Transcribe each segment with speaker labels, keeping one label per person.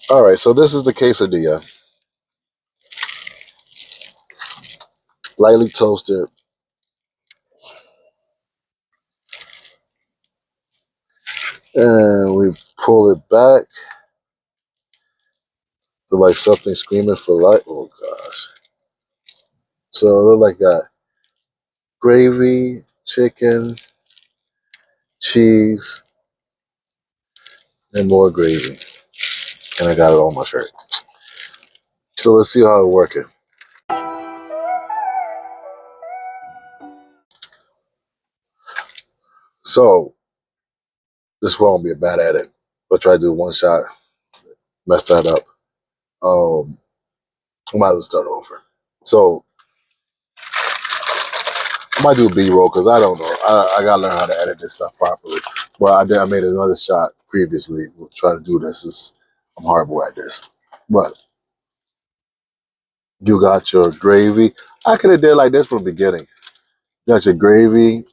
Speaker 1: All right, so this is the quesadilla, lightly toasted. And we pull it back. It's like something screaming for life. Oh gosh. So it look like that. Gravy, chicken, cheese, and more gravy. And I got it on my shirt. So let's see how it's working. So this won't be a bad at it. I'll try to do one shot, mess that up. I might as well start over. So I might do a B-roll because I don't know. I gotta learn how to edit this stuff properly. But I did. I made another shot previously. We'll try to do this. I'm horrible at this. But you got your gravy. I could have did like this from the beginning. You got your gravy,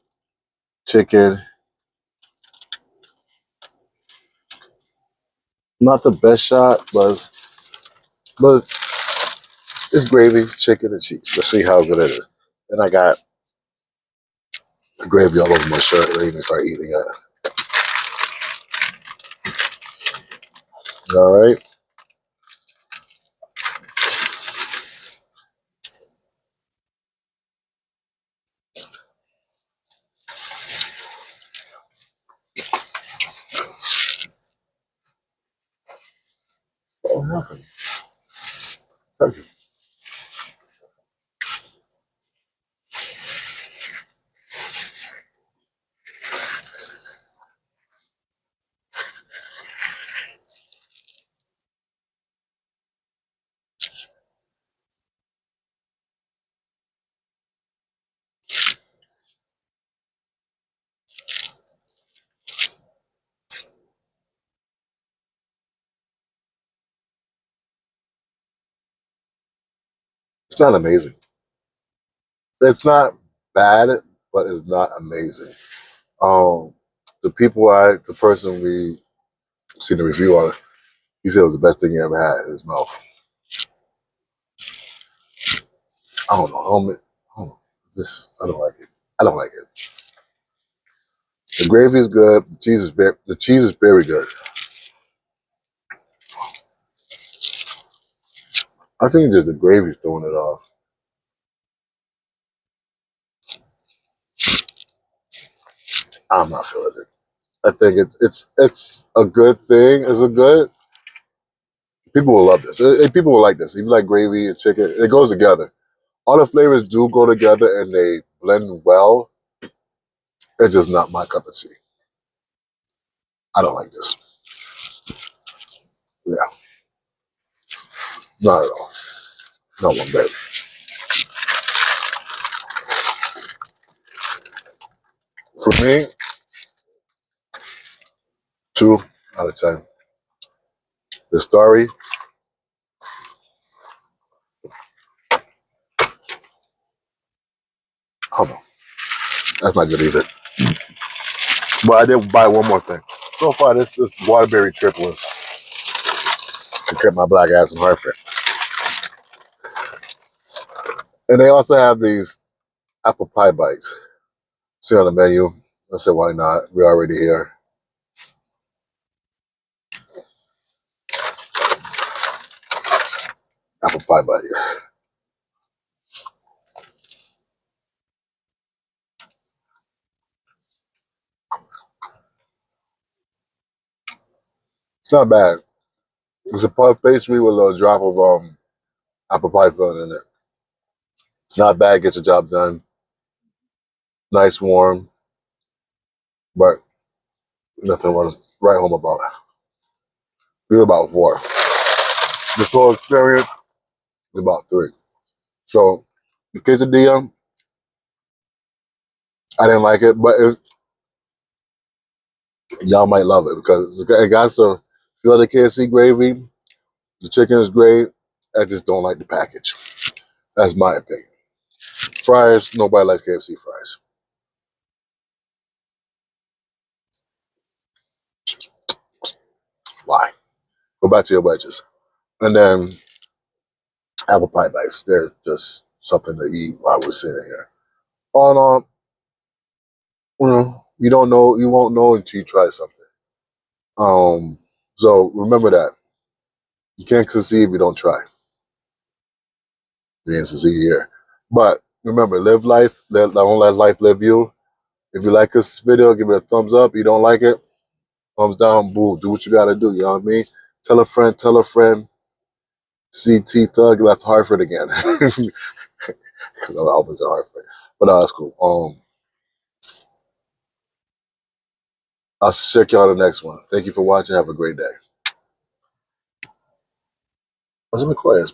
Speaker 1: chicken. Not the best shot, but it's gravy, chicken, and cheese. Let's see how good it is. And I got the gravy all over my shirt. I even start eating it. All right. What happened? Thank you. It's not amazing. It's not bad, but it's not amazing. Um, the person we seen the review on it, he said it was the best thing he ever had in his mouth. I don't know. I don't know. I don't like it. I don't like it. The gravy is good. The cheese is very good. I think just the gravy's throwing it off. I'm not feeling it. I think it's a good thing. It's a good. People will love this. People will like this. If you like gravy and chicken, it goes together. All the flavors do go together and they blend well. It's just not my cup of tea. I don't like this. Yeah, not at all. Not one bit. For me, 2 out of 10. The story, I don't know. That's not good either. But I did buy one more thing. So far, this Waterbury trip was to keep my black ass in Hartford. And they also have these apple pie bites. See on the menu. I said, why not? We're already here. Apple pie bite. It's not bad. It's a puff pastry with a little drop of apple pie filling in it. It's not bad. Gets the job done. Nice, warm, but nothing to write home about. Feel about 4. This whole experience is about 3. So the quesadilla, I didn't like it, but y'all might love it because it got some feel the KFC gravy. The chicken is great. I just don't like the package. That's my opinion. Fries, nobody likes KFC fries. Why? Go back to your wedges. And then apple pie bites. They're just something to eat while we're sitting here. All in all, you don't know, you won't know until you try something. So remember that. You can't succeed if you don't try. You can't succeed here. But remember, live life, don't let life live you. If you like this video, give it a thumbs up. You don't like it, thumbs down, boo. Do what you gotta do, you know what I mean? Tell a friend, tell a friend. CT Thug left Hartford again. Because I was in Hartford. But that's cool. I'll check y'all the next one. Thank you for watching. Have a great day. Was it recording?